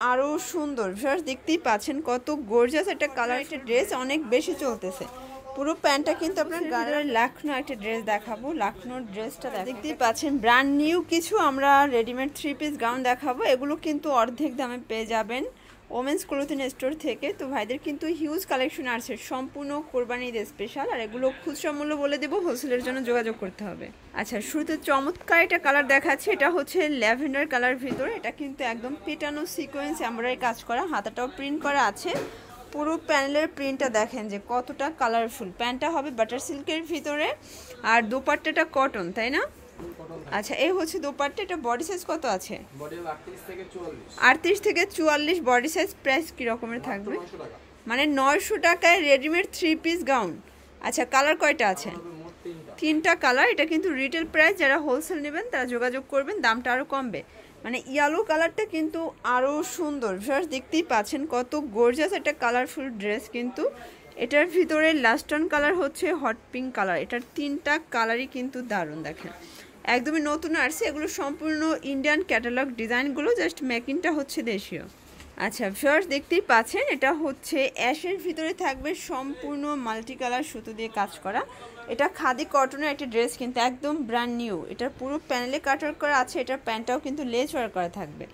আরো সুন্দর ভিউয়ার্স দেখতেই পাচ্ছেন কত গর্জিয়াস একটা কালার। একটা ড্রেস অনেক বেশি চলতেছে। পুরো প্যান্টটা কিন্তু আপনার গাড়ির লাখনো একটা ড্রেস দেখাবো। লাখনোর ড্রেসটা দেখতেই পাচ্ছেন ব্র্যান্ড নিউ কিছু আমরা রেডিমেড 3 পিস গাউন দেখাবো। এগুলো কিন্তু অর্ধেক দামে পেয়ে যাবেন ওমেন্স ক্লোথিং স্টোর থেকে। তো ভাইদের কিন্তু হিউজ কালেকশন আছে সম্পূর্ণ কোরবানি ঈদ স্পেশাল। আর এগুলো খুচরা মূল্য বলে দেবো, হোলসেলের জন্য যোগাযোগ করতে হবে। আচ্ছা, শুরুতে চমৎকার একটা কালার দেখাচ্ছি। এটা হচ্ছে ল্যাভেন্ডার কালার ভিতরে। এটা কিন্তু একদম পেটানো সিকোয়েন্স এমব্রয়ডারি কাজ করা, হাতাটাও প্রিন্ট করা আছে। পুরো প্যানেলের প্রিন্টটা দেখেন যে কতটা কালারফুল। প্যান্টটা হবে বাটার সিল্কের ভিতরে আর দোপাট্টাটা কটন, তাই না? আচ্ছা, এই হচ্ছে দোপাট্টা। এটা বডি সাইজ কত আছে? 38 থেকে 44 বডি সাইজ। প্রাইস কি রকমের থাকবে? মানে 900 টাকায় রেডিমেড 3 পিস গাউন। আচ্ছা, কালার কয়টা আছে? 3টা কালার। এটা কিন্তু রিটেল প্রাইস, যারা হোলসেল নেবেন তারা যোগাযোগ করবেন, দামটা আরও কমবে। মানে ইয়েলো কালারটা কিন্তু আরও সুন্দর। ভিউয়ার্স দেখতেই পাচ্ছেন কত গর্জিয়াস একটা কালারফুল ড্রেস। কিন্তু এটার ভিতরে লাস্ট অন কালার হচ্ছে হট পিঙ্ক কালার। এটার 3টা কালারই কিন্তু দারুণ। দেখেন একদমই নতুন আসছে। এগুলো সম্পূর্ণ ইন্ডিয়ান ক্যাটালগ ডিজাইনগুলো, জাস্ট মেকিংটা হচ্ছে দেশীয়। আচ্ছা ভিউয়ার্স দেখতেই পাচ্ছেন এটা হচ্ছে অ্যাশের ভিতরে থাকবে সম্পূর্ণ মাল্টি কালার সুতো দিয়ে কাজ করা। এটা খাদি কটনের একটা ড্রেস, কিন্তু একদম ব্র্যান্ড নিউ। এটার পুরো প্যানেলে কাটওয়ার করা আছে। এটার প্যান্টটাও কিন্তু লেস ওয়ার করা থাকবে।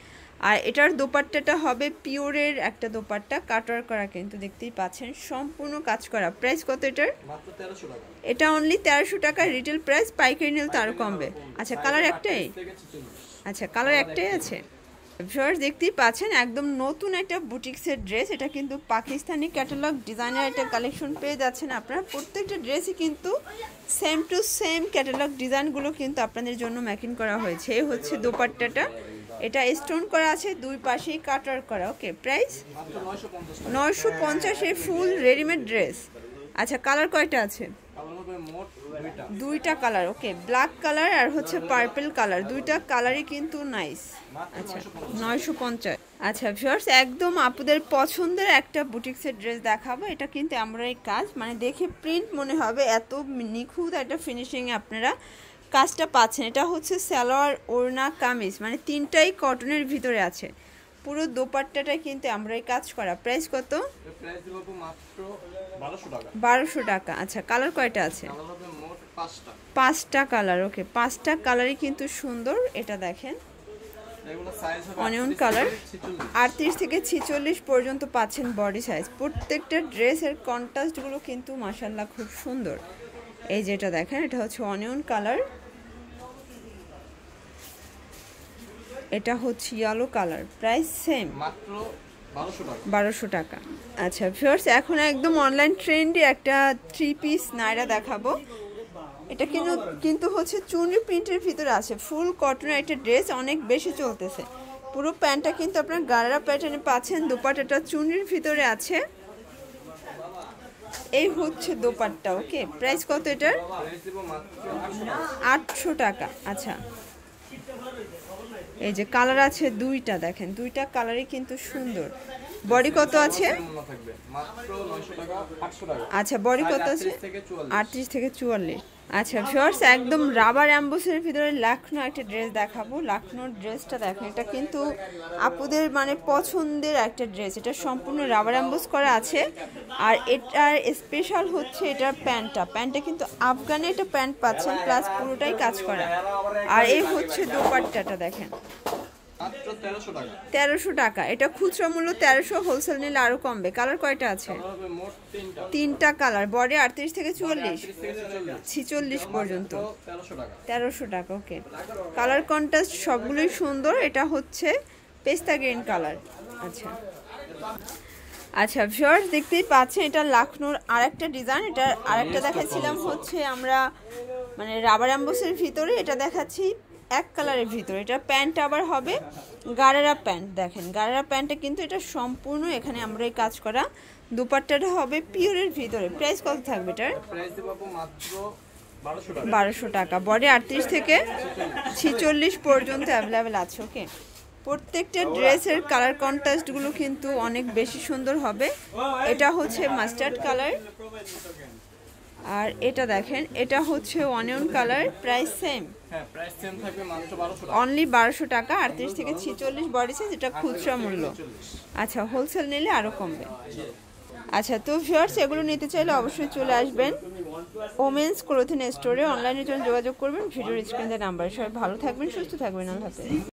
আর এটার দোপাট্টাটা হবে পিওরের একটা দোপাট্টা, কাটওয়ার করা, কিন্তু দেখতেই পাচ্ছেন সম্পূর্ণ কাজ করা। প্রাইস কত এটার? মাত্র 1300 টাকা। এটা অনলি 1300 টাকা রিটেল প্রাইস, পাইকারি নিলে তো আরও কমবে। আচ্ছা, কালার একটাই? আচ্ছা, কালার একটাই আছে। ভিউয়ার্স দেখতেই পাচ্ছেন একদম নতুন একটা বুটিক্সের ড্রেস। এটা কিন্তু পাকিস্তানি ক্যাটালগ ডিজাইনের একটা কালেকশন পেয়ে যাচ্ছেন আপনারা। প্রত্যেকটা ড্রেসই কিন্তু সেম টু সেম ক্যাটালগ ডিজাইনগুলো কিন্তু আপনাদের জন্য মেকিং করা হয়েছে। এই হচ্ছে দোপাট্টাটা। এটা স্টোন করা আছে, দুই পাশেই কাটার করা। ওকে, প্রাইস 950 এর ফুল রেডিমেড ড্রেস। আচ্ছা, কালার কয়টা আছে? দুইটা কালার। ওকে, ব্ল্যাক কালার আর হচ্ছে পার্পল কালার। দুইটা কালারই কিন্তু নাইস। আচ্ছা, 950। আচ্ছা ভিউয়ার্স একদম আপুদের পছন্দের একটা বুটিক্সের ড্রেস দেখাবো। এটা কিন্তু এমব্রয়ডারি কাজ, মানে দেখে প্রিন্ট মনে হবে, এত নিখুঁত একটা ফিনিশিংয়ে আপনারা কাজটা পাচ্ছেন। এটা হচ্ছে সালোয়ার, ওড়না, কামিজ, মানে 3টাই কটনের ভিতরে আছে। পুরো দোপাট্টাটাই কিন্তু এমব্রয়ডারি কাজ করা। প্রাইস কত? প্রাইস দিব মাত্র 1200 টাকা। 1200 টাকা। আচ্ছা, কালার কয়টা আছে? 5টা কালার। ওকে, 5টা কালারই কিন্তু সুন্দর। এটা দেখেন অনিয়ন কালার। 38 থেকে 46 পর্যন্ত পাচ্ছেন বডি সাইজ। প্রত্যেকটা ড্রেসের কন্ট্রাস্টগুলো কিন্তু মাশাআল্লাহ খুব সুন্দর। এই যেটা দেখেন এটা হচ্ছে অনিয়ন কালার, এটা হচ্ছে ইয়েলো কালার। প্রাইস সেম, মাত্র 1200 টাকা। আচ্ছা ভিউয়ার্স এখন একদম অনলাইন ট্রেন্ডে একটা 3 পিস নাইরা দেখাবো। এটা কিন্তু হচ্ছে চুনরি প্রিন্টের ভিতরে আছে, ফুল কটনের একটা ড্রেস, অনেক বেশি চলতেছে। পুরো প্যান্টটা কিন্তু আপনার গারারা প্যাটার্নে পাচ্ছেন। দোপাট্টাটা চুনরির ভিতরে আছে। এই হচ্ছে দোপাট্টা। ওকে, প্রাইস কত এটার? 800 টাকা। আচ্ছা, এই যে কালার আছে দুইটা, দেখেন দুইটা কালারই কিন্তু সুন্দর। বডি কত আছে? আচ্ছা, বডি কত আছে? 38 থেকে 44। আচ্ছা ভিউয়ার্স একদম রাবার অ্যাম্বোসের ভিতরে লাখনো একটা ড্রেস দেখাবো। লাখনোর ড্রেসটা দেখেন, এটা কিন্তু আপুদের মানে পছন্দের একটা ড্রেস। এটা সম্পূর্ণ রাবার অ্যাম্বোস করা আছে। আর এটার স্পেশাল হচ্ছে এটার প্যান্টটা কিন্তু আফগানি একটা প্যান্ট পাচ্ছেন, প্লাস পুরোটাই কাজ করা। আর এই হচ্ছে দোপাট্টাটা দেখেন, 1300 টাকা। এটা খুচরা মূল্য 1300, হোলসেল নিলে আরো কমবে। কালার কয়টা আছে? 3টা কালার। বডি 38 থেকে 46 পর্যন্ত 1300 টাকা। ওকে, কালার কন্ট্রাস্ট সবগুলোই সুন্দর। এটা হচ্ছে পেস্তা গ্রিন কালার। আচ্ছা আচ্ছা ভিউয়ার্স দেখতেই পাচ্ছেন এটা লাখনোর আরেকটা ডিজাইন। এটা আরেকটা দেখাচ্ছিলাম হচ্ছে আমরা মানে রাবার অ্যাম্বোসের ভিতরে, এটা দেখাচ্ছি এক কালারের ভিতরে। এটা প্যান্ট আবার হবে গারারা প্যান্ট। দেখেন গারারা প্যান্টটা কিন্তু এটা সম্পূর্ণ এখানে আমরা এই কাজ করা। দুপাট্টাটা হবে পিওরের ভিতরে। প্রাইস কত থাকবে এটার? প্রাইস দেব মাত্র 1200 টাকা। বডি 38 থেকে 46 পর্যন্ত অ্যাভেলেবেল আছে। ওকে, প্রত্যেকটা ড্রেসের কালার কন্ট্রাস্টগুলো কিন্তু অনেক বেশি সুন্দর হবে। এটা হচ্ছে মাস্টার্ড কালার, আর এটা দেখেন, এটা হচ্ছে অনিয়ন কালার, প্রাইস সেম। হ্যাঁ, প্রাইস সেম থাকবে মাত্র 1200 টাকা। অনলি 1200 টাকা, 38 থেকে 46 বডি সাইজ, এটা খুচরা মূল্য। আচ্ছা, হোলসেল নিলে আরো কমবে। আচ্ছা, তো ভিউয়ার্স এগুলো নিতে চাইলে অবশ্যই চলে আসবেন ওমেন্স ক্লোথিং স্টোরে। অনলাইনের জন্য যোগাযোগ করবেন ভিডিওর স্ক্রিনে নাম্বার। সবাই ভালো থাকবেন, সুস্থ থাকবেন, আল্লাহ হাফেজ।